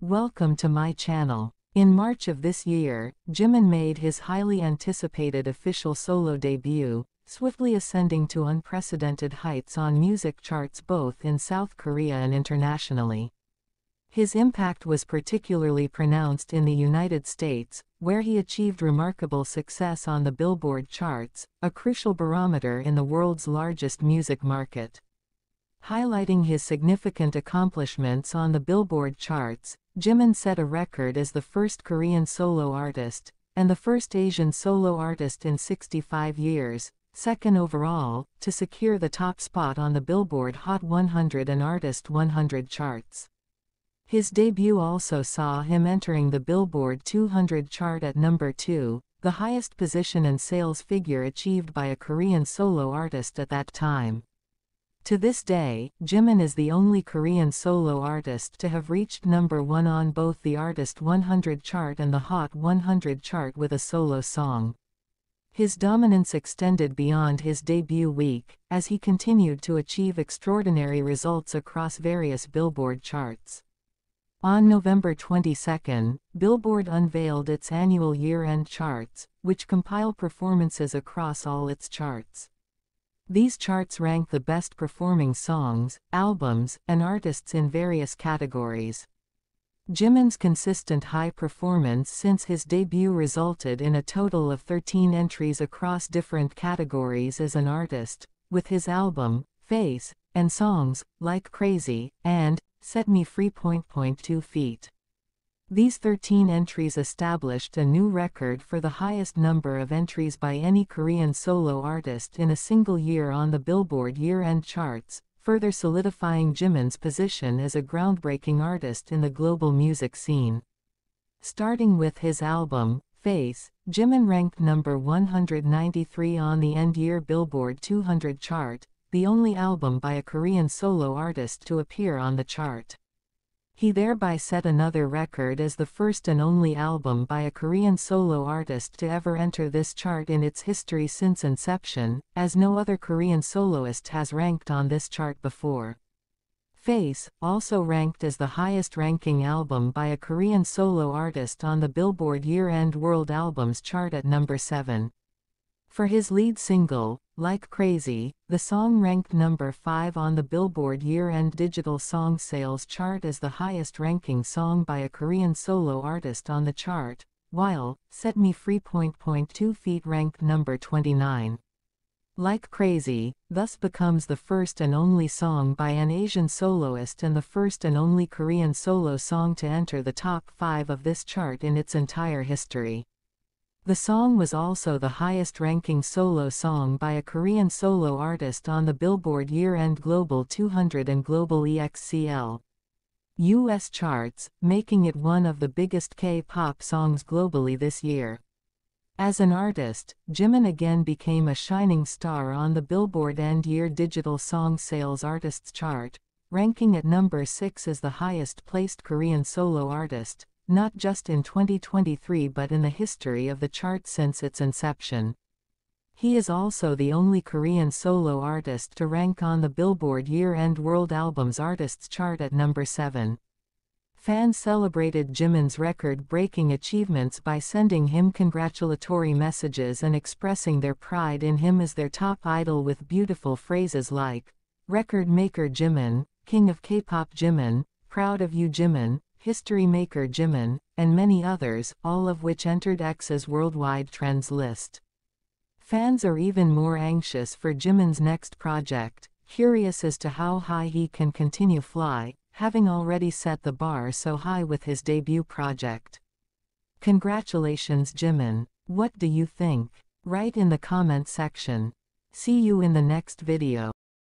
Welcome to my channel. In March of this year, Jimin made his highly anticipated official solo debut, swiftly ascending to unprecedented heights on music charts both in South Korea and internationally. His impact was particularly pronounced in the United States, where he achieved remarkable success on the Billboard Charts, a crucial barometer in the world's largest music market. Highlighting his significant accomplishments on the Billboard Charts, Jimin set a record as the first Korean solo artist, and the first Asian solo artist in 65 years, second overall, to secure the top spot on the Billboard Hot 100 and Artist 100 charts. His debut also saw him entering the Billboard 200 chart at number 2, the highest position and sales figure achieved by a Korean solo artist at that time. To this day, Jimin is the only Korean solo artist to have reached number 1 on both the Artist 100 chart and the Hot 100 chart with a solo song. His dominance extended beyond his debut week, as he continued to achieve extraordinary results across various Billboard charts. On November 22, Billboard unveiled its annual year-end charts, which compile performances across all its charts. These charts rank the best-performing songs, albums, and artists in various categories. Jimin's consistent high performance since his debut resulted in a total of 13 entries across different categories as an artist, with his album, Face, and songs, like Crazy, and Set Me Free. 2 feet. These 13 entries established a new record for the highest number of entries by any Korean solo artist in a single year on the Billboard year-end charts, further solidifying Jimin's position as a groundbreaking artist in the global music scene. Starting with his album, Face, Jimin ranked number 193 on the end-year Billboard 200 chart, the only album by a Korean solo artist to appear on the chart. He thereby set another record as the first and only album by a Korean solo artist to ever enter this chart in its history since inception, as no other Korean soloist has ranked on this chart before. Face, also ranked as the highest-ranking album by a Korean solo artist on the Billboard Year-End World Albums chart at number 7. For his lead single, Like Crazy, the song ranked number 5 on the Billboard Year-End Digital Song Sales chart as the highest-ranking song by a Korean solo artist on the chart, while Set Me Free. 2 feet ranked number 29. Like Crazy, thus becomes the first and only song by an Asian soloist and the first and only Korean solo song to enter the top 5 of this chart in its entire history. The song was also the highest-ranking solo song by a Korean solo artist on the Billboard Year-End Global 200 and Global EXCL US charts, making it one of the biggest K-pop songs globally this year. As an artist, Jimin again became a shining star on the Billboard End-Year Digital Song Sales Artists chart, ranking at number 6 as the highest-placed Korean solo artist, not just in 2023 but in the history of the chart since its inception. He is also the only Korean solo artist to rank on the Billboard Year-End World Albums Artists chart at number 7. Fans celebrated Jimin's record-breaking achievements by sending him congratulatory messages and expressing their pride in him as their top idol with beautiful phrases like, "Record Maker Jimin," "King of K-pop Jimin," "Proud of You Jimin," "History Maker Jimin," and many others, all of which entered X's worldwide trends list. Fans are even more anxious for Jimin's next project, curious as to how high he can continue fly, having already set the bar so high with his debut project. Congratulations Jimin! What do you think? Write in the comment section. See you in the next video.